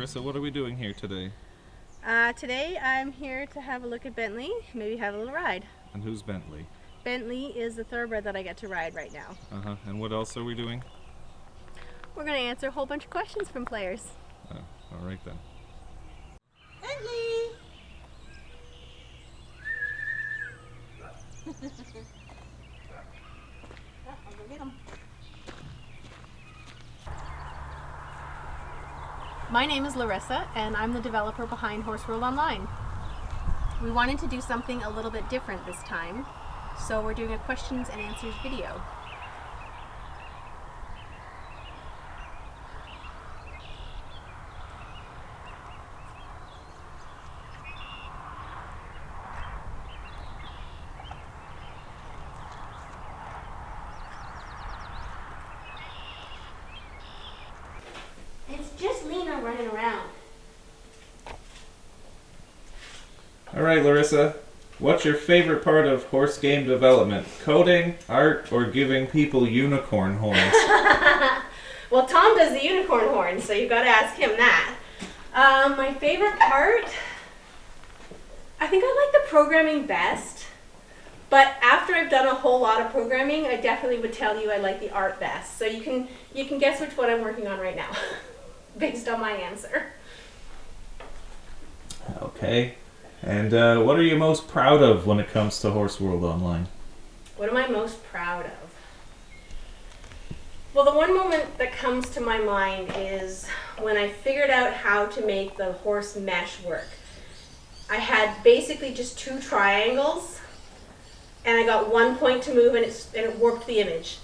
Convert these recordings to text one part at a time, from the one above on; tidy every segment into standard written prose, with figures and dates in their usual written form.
Larissa, what are we doing here today? Today I'm here to have a look at Bentley, maybe have a little ride. And who's Bentley? Bentley is the thoroughbred that I get to ride right now. And what else are we doing? We're going to answer a whole bunch of questions from players. Oh, all right then. Bentley! I'll go get him. My name is Larissa, and I'm the developer behind Horse World Online. We wanted to do something a little bit different this time, so we're doing a questions and answers video. It's just Lena running around. All right, Larissa, what's your favorite part of horse game development? Coding, art, or giving people unicorn horns? Well, Tom does the unicorn horns, so you've got to ask him that. My favorite part, I think I like the programming best, but after I've done a whole lot of programming, I definitely would tell you I like the art best. So you can guess which one I'm working on right now, based on my answer. Okay. And what are you most proud of when it comes to Horse World Online? What am I most proud of? Well, the one moment that comes to my mind is when I figured out how to make the horse mesh work. I had basically just two triangles, and I got one point to move, and it warped the image.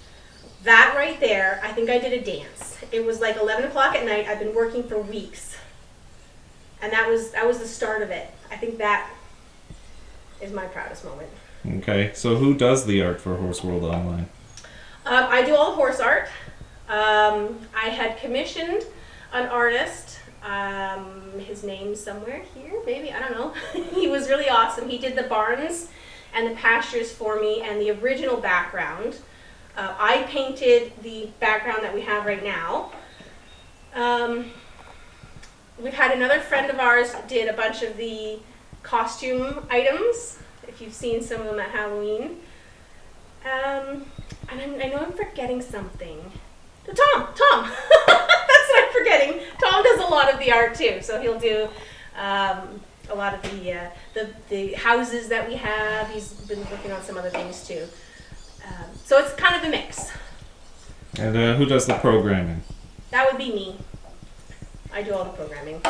That right there, I think I did a dance. It was like 11 o'clock at night. I've been working for weeks, and that was the start of it. I think that is my proudest moment. Okay, so who does the art for Horse World Online? I do all horse art. I had commissioned an artist, his name's somewhere here, maybe, I don't know. He was really awesome. He did the barns and the pastures for me and the original background. I painted the background that we have right now. We've had another friend of ours did a bunch of the costume items, if you've seen some of them at Halloween. And I know I'm forgetting something. Tom! That's what I'm forgetting. Tom does a lot of the art too, so he'll do a lot of the houses that we have. He's been working on some other things too. So it's kind of a mix. And who does the programming? That would be me. I do all the programming.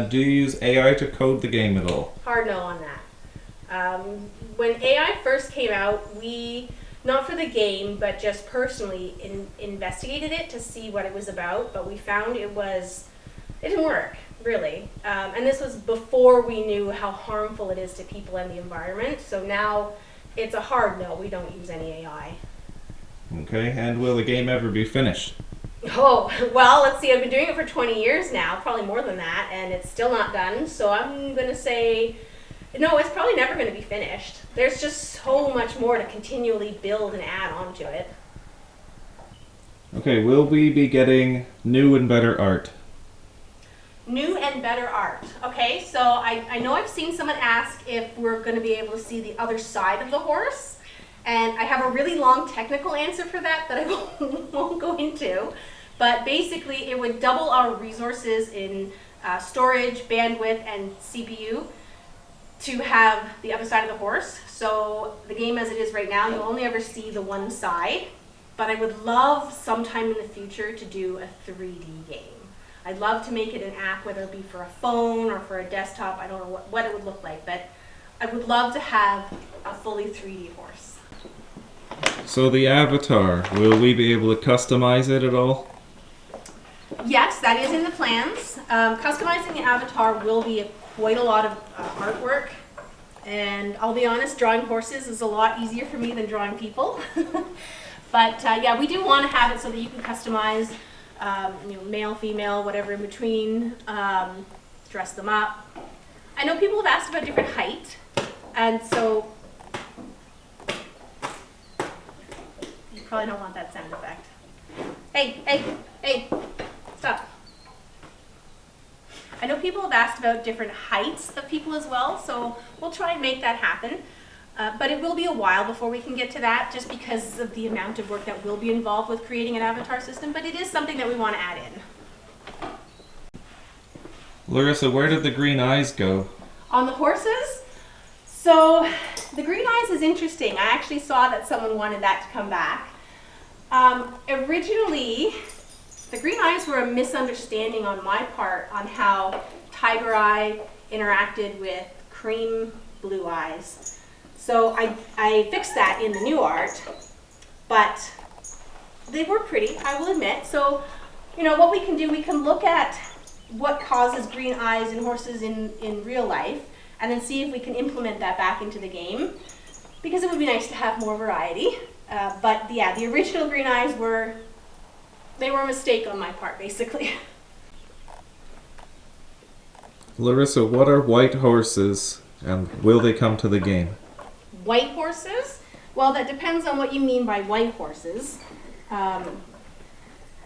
Do you use AI to code the game at all? Hard no on that. When AI first came out, we, not for the game, but just personally investigated it to see what it was about, but we found it didn't work, really. And this was before we knew how harmful it is to people and the environment, so now it's a hard no, we don't use any AI. Okay, and will the game ever be finished? Oh, well, let's see, I've been doing it for 20 years now, probably more than that, and it's still not done, so I'm going to say, no, it's probably never going to be finished. There's just so much more to continually build and add onto it. Okay, will we be getting new and better art? New and better art. Okay, so I know I've seen someone ask if we're going to be able to see the other side of the horse, and I have a really long technical answer for that I won't go into. But basically, it would double our resources in storage, bandwidth, and CPU to have the other side of the horse. So the game as it is right now, you'll only ever see the one side. But I would love sometime in the future to do a 3D game. I'd love to make it an app, whether it be for a phone or for a desktop. I don't know what it would look like, but I would love to have a fully 3D horse. So the avatar, will we be able to customize it at all? Yes, that is in the plans. Customizing the avatar will be quite a lot of artwork. And I'll be honest, drawing horses is a lot easier for me than drawing people. But yeah, we do want to have it so that you can customize male, female, whatever in between, dress them up. I know people have asked about different height, and so you probably don't want that sound effect. Hey, stop. I know people have asked about different heights of people as well, so we'll try and make that happen. But it will be a while before we can get to that, just because of the amount of work that will be involved with creating an avatar system, but it is something that we want to add in. Larissa, where did the green eyes go? On the horses, so the green eyes is interesting. I actually saw that someone wanted that to come back. Originally, the green eyes were a misunderstanding on my part on how Tiger Eye interacted with cream blue eyes. So I fixed that in the new art, but they were pretty, I will admit. So, you know, what we can do, we can look at what causes green eyes in horses in real life, and then see if we can implement that back into the game, because it would be nice to have more variety. But yeah, the original green eyes were a mistake on my part, basically. Larissa, what are white horses, and will they come to the game? White horses? Well, that depends on what you mean by white horses.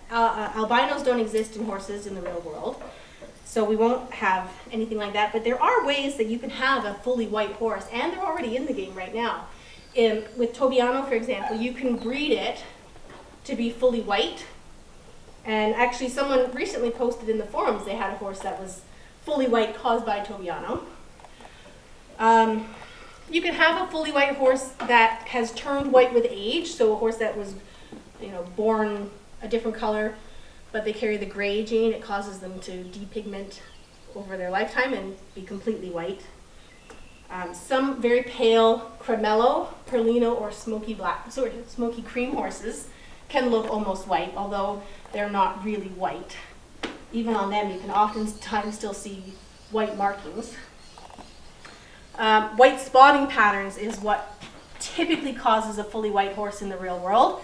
Albinos don't exist in horses in the real world, so we won't have anything like that. But there are ways that you can have a fully white horse, and they're already in the game right now. With Tobiano, for example, you can breed it to be fully white. And actually, someone recently posted in the forums they had a horse that was fully white caused by Tobiano. You can have a fully white horse that has turned white with age, so a horse that was, you know, born a different color, but they carry the gray gene. It causes them to depigment over their lifetime and be completely white. Some very pale cremello, perlino, or smoky cream horses can look almost white, although they're not really white. Even on them, you can oftentimes still see white markings. White spotting patterns is what typically causes a fully white horse in the real world.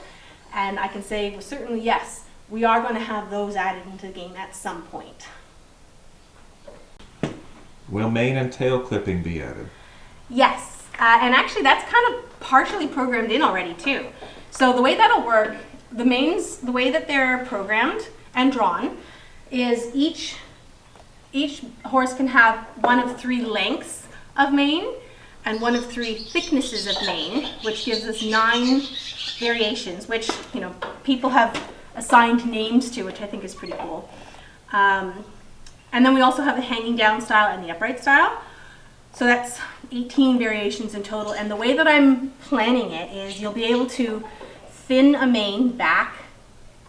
And I can say with certainly, yes, we are going to have those added into the game at some point. Will mane and tail clipping be added? Yes, and actually that's kind of partially programmed in already too. So the way that'll work, the manes, the way that they're programmed and drawn, is each horse can have one of 3 lengths of mane and one of 3 thicknesses of mane, which gives us 9 variations, which, you know, people have assigned names to, which I think is pretty cool. And then we also have the hanging down style and the upright style. So that's 18 variations in total. And the way that I'm planning it is you'll be able to thin a mane back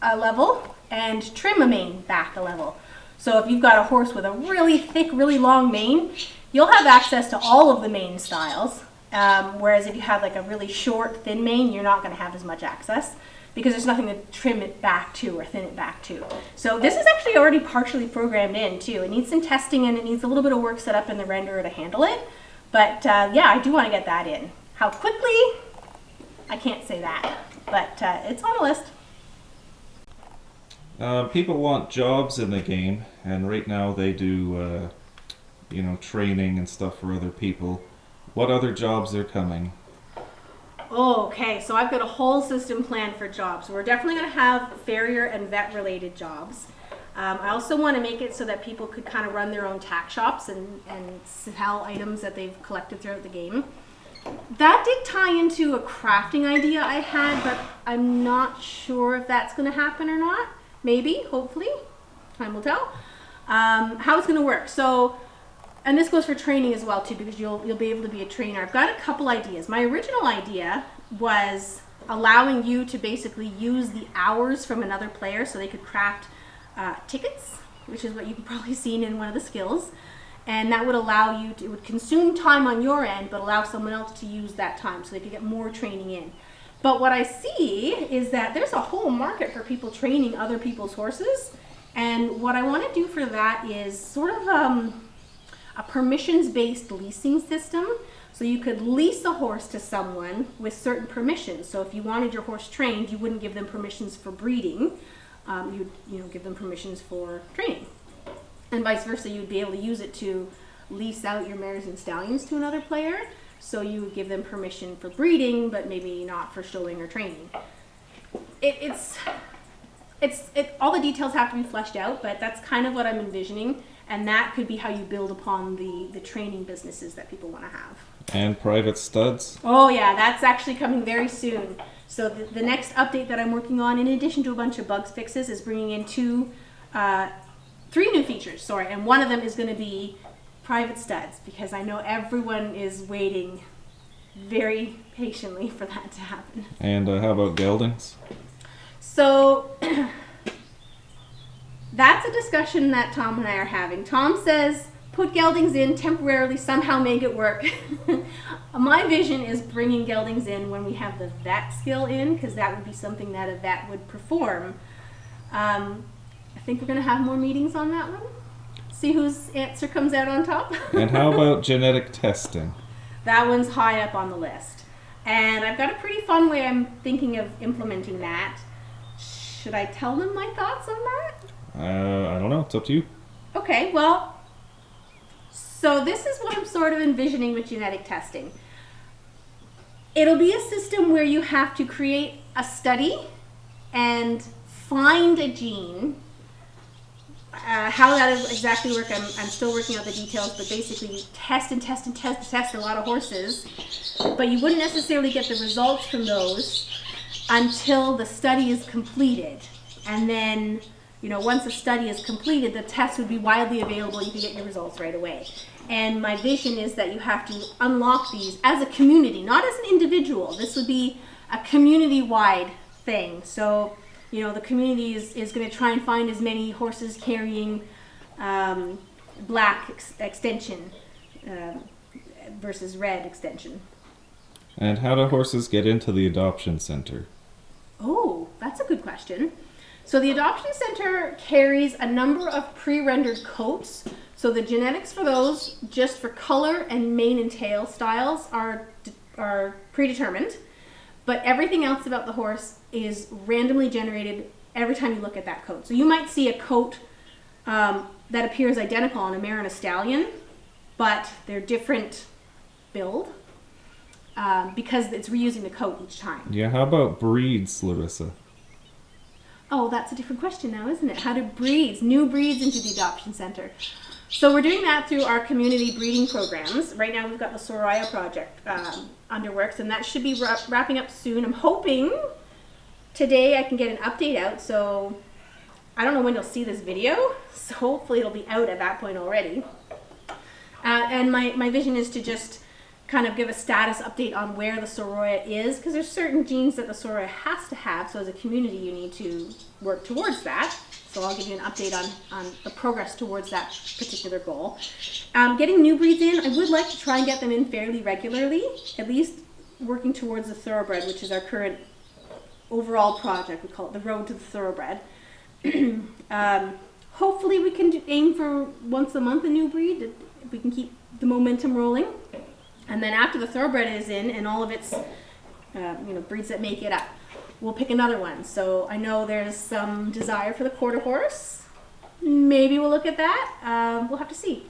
a level and trim a mane back a level. So if you've got a horse with a really thick, really long mane, you'll have access to all of the mane styles. Whereas if you have like a really short, thin mane, you're not going to have as much access, because there's nothing to trim it back to or thin it back to. So this is actually already partially programmed in too. It needs some testing and it needs a little bit of work set up in the renderer to handle it. But yeah, I do want to get that in. How quickly? I can't say that, but it's on the list. People want jobs in the game, and right now they do, you know, training and stuff for other people. What other jobs are coming? Okay, so I've got a whole system planned for jobs. We're definitely going to have farrier and vet related jobs. I also want to make it so that people could kind of run their own tack shops and sell items that they've collected throughout the game. That did tie into a crafting idea I had, but I'm not sure if that's going to happen or not. Maybe, hopefully, time will tell. How it's going to work. So, and this goes for training as well too, because you'll be able to be a trainer. I've got a couple ideas. My original idea was allowing you to basically use the hours from another player so they could craft tickets, which is what you've probably seen in one of the skills. And that would allow you to, it would consume time on your end, but allow someone else to use that time so they could get more training in. But what I see is that there's a whole market for people training other people's horses. And what I want to do for that is sort of a permissions-based leasing system. So you could lease a horse to someone with certain permissions. So if you wanted your horse trained, you wouldn't give them permissions for breeding. You'd give them permissions for training. And vice versa, you'd be able to use it to lease out your mares and stallions to another player. So you would give them permission for breeding, but maybe not for showing or training. All the details have to be fleshed out, but that's kind of what I'm envisioning. And that could be how you build upon the training businesses that people want to have. And private studs? Oh yeah, that's actually coming very soon. So the next update that I'm working on, in addition to a bunch of bugs fixes, is bringing in three new features, sorry. And one of them is going to be private studs, because I know everyone is waiting very patiently for that to happen. And how about geldings? So that's a discussion that Tom and I are having. Tom says, put geldings in temporarily, somehow make it work. My vision is bringing geldings in when we have the vet skill in, because that would be something that a vet would perform. I think we're going to have more meetings on that one. See whose answer comes out on top. And how about genetic testing? That one's high up on the list. And I've got a pretty fun way I'm thinking of implementing that. Should I tell them my thoughts on that? I don't know. It's up to you. Okay, well, so this is what I'm sort of envisioning with genetic testing. It'll be a system where you have to create a study and find a gene. How that is exactly work, I'm still working out the details, but basically you test and test and test and test a lot of horses, but you wouldn't necessarily get the results from those until the study is completed. And then, once the study is completed, the test would be widely available. You can get your results right away. And my vision is that you have to unlock these as a community, not as an individual. This would be a community-wide thing. So, the community is going to try and find as many horses carrying black extension versus red extension. And how do horses get into the adoption center? Oh, that's a good question. So the adoption center carries a number of pre-rendered coats. So the genetics for those, just for color and mane and tail styles, are predetermined. But everything else about the horse is randomly generated every time you look at that coat. So you might see a coat that appears identical on a mare and a stallion, but they're different build because it's reusing the coat each time. Yeah, how about breeds, Larissa? Oh, that's a different question now, isn't it? How do new breeds into the adoption center? So we're doing that through our community breeding programs. Right now we've got the Soraya project under works, and that should be wrapping up soon. I'm hoping today I can get an update out, so I don't know when you'll see this video, so hopefully it'll be out at that point already. And my vision is to just kind of give a status update on where the Soraya is, because there's certain genes that the Soraya has to have, so as a community you need to work towards that. So I'll give you an update on the progress towards that particular goal. Getting new breeds in, I would like to try and get them in fairly regularly, at least working towards the thoroughbred, which is our current overall project. We call it the Road to the Thoroughbred. Hopefully we can aim for once a month a new breed, if we can keep the momentum rolling. And then after the thoroughbred is in and all of its breeds that make it up, we'll pick another one. So I know there's some desire for the quarter horse. Maybe we'll look at that. We'll have to see.